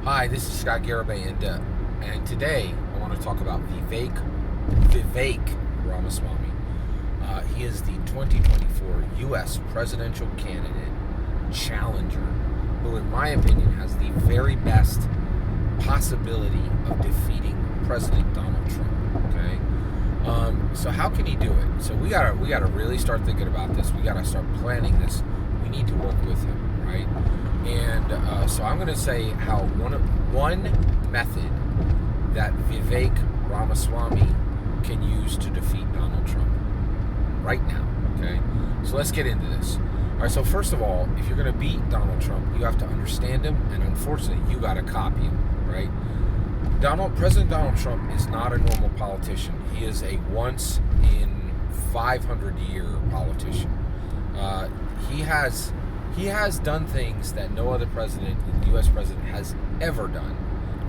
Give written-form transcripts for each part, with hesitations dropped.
Hi, this is Scott Garibay, and today I want to talk about Vivek Ramaswamy. He is the 2024 U.S. presidential candidate challenger, who, in my opinion, has the very best possibility of defeating President Donald Trump. Okay, so how can he do it? So we gotta really start thinking about this. We gotta start planning this. We need to work with him, right? And so I'm going to say how one method that Vivek Ramaswamy can use to defeat Donald Trump right now. Okay, so let's get into this. All right. So first of all, if you're going to beat Donald Trump, you have to understand him, and unfortunately, you got to copy him. Right? President Donald Trump is not a normal politician. He is a once in 500-year politician. He has done things that no other president, U.S. president, has ever done.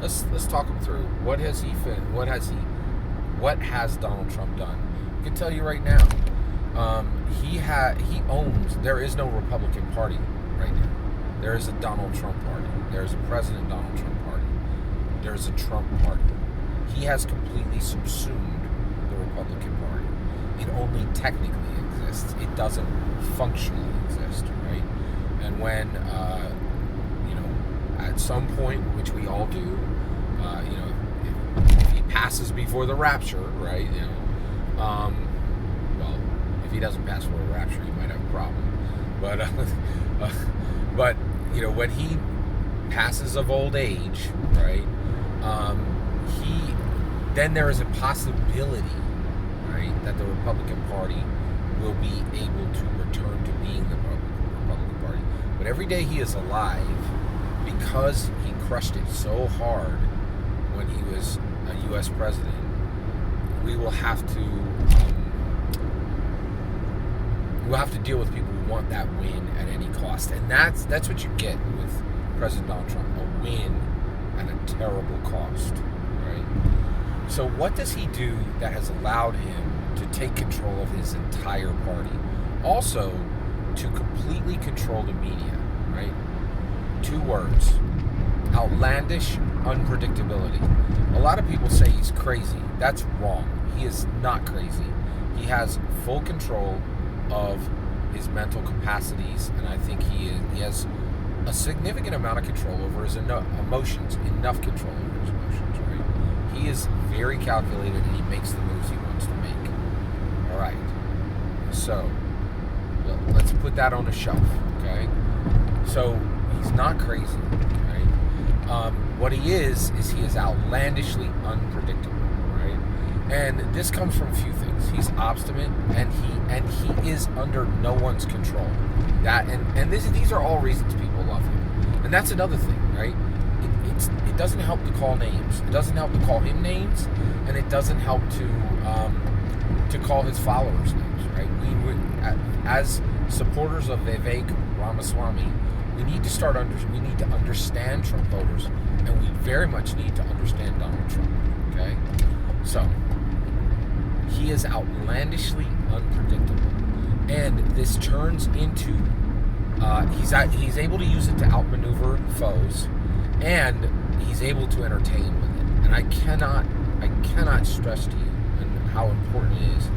Let's talk him through. What has Donald Trump done? I can tell you right now. He owns. There is no Republican Party right now. There is a Donald Trump Party. There is a President Donald Trump Party. There is a Trump Party. He has completely subsumed the Republican Party. It only technically exists. It doesn't functionally exist, right? And when, at some point, which we all do, if he passes before the rapture, right? Well, if he doesn't pass before the rapture, he might have a problem. But when he passes of old age, right? Then there is a possibility, right, that the Republican Party will be able to return to being the Republican Party. But every day he is alive, because he crushed it so hard when he was a U.S. president, we will have to deal with people who want that win at any cost, and that's what you get with President Donald Trump: a win at a terrible cost, right? So what does he do that has allowed him to take control of his entire party? Also, to completely control the media, right? 2 words: outlandish unpredictability. A lot of people say he's crazy. That's wrong. He is not crazy. He has full control of his mental capacities, and I think he has a significant amount of control over his emotions, enough control over his emotions, right? He is very calculated, and he makes the moves he wants to make. All right. So let's put that on a shelf, okay? So he's not crazy, right? What he is he is outlandishly unpredictable, right? And this comes from a few things. He's obstinate, and he is under no one's control. These are all reasons people love him. And that's another thing, right? It doesn't help to call names. It doesn't help to call him names, and it doesn't help to call his followers names, right? As supporters of Vivek Ramaswamy, we need to understand Trump voters, and we very much need to understand Donald Trump. Okay, so he is outlandishly unpredictable, and this turns into he's able to use it to outmaneuver foes, and he's able to entertain with it. And I cannot stress to you how important it is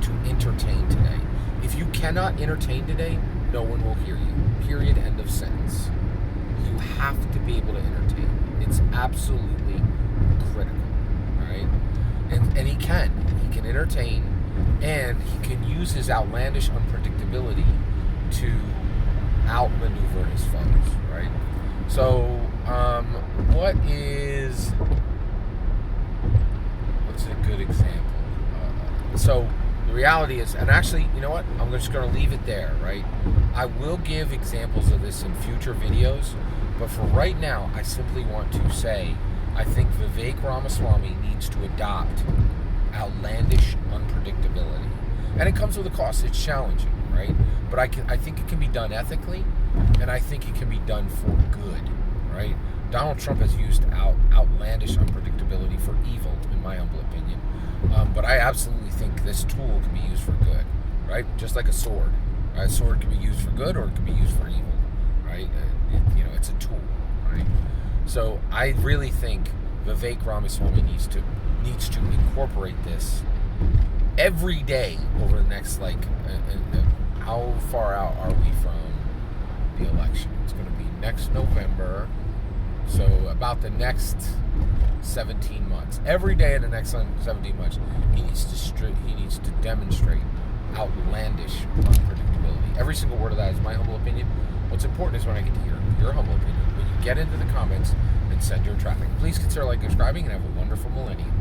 to entertain today. If you cannot entertain today, no one will hear you. Period. End of sentence. You have to be able to entertain. It's absolutely critical, right? And he can entertain, and he can use his outlandish unpredictability to outmaneuver his foes, right? So, what's a good example? So the reality is, and actually, you know what? I'm just going to leave it there, right? I will give examples of this in future videos, but for right now, I simply want to say I think Vivek Ramaswamy needs to adopt outlandish unpredictability. And it comes with a cost. It's challenging, right? But I think it can be done ethically, and I think it can be done for good, right? Donald Trump has used outlandish unpredictability for evil, in my humble opinion. But I absolutely think this tool can be used for good, right? Just like a sword. Right? A sword can be used for good, or it can be used for evil, right? It's a tool, right? So I really think Vivek Ramaswamy needs to incorporate this every day over the next, like, how far out are we from the election? It's going to be next November, so about the next 17 months. Every day in the next 17 months, he needs to demonstrate outlandish unpredictability. Every single word of that is my humble opinion. What's important is when I get to hear your humble opinion. When you get into the comments and send your traffic, please consider like, subscribing, and have a wonderful millennium.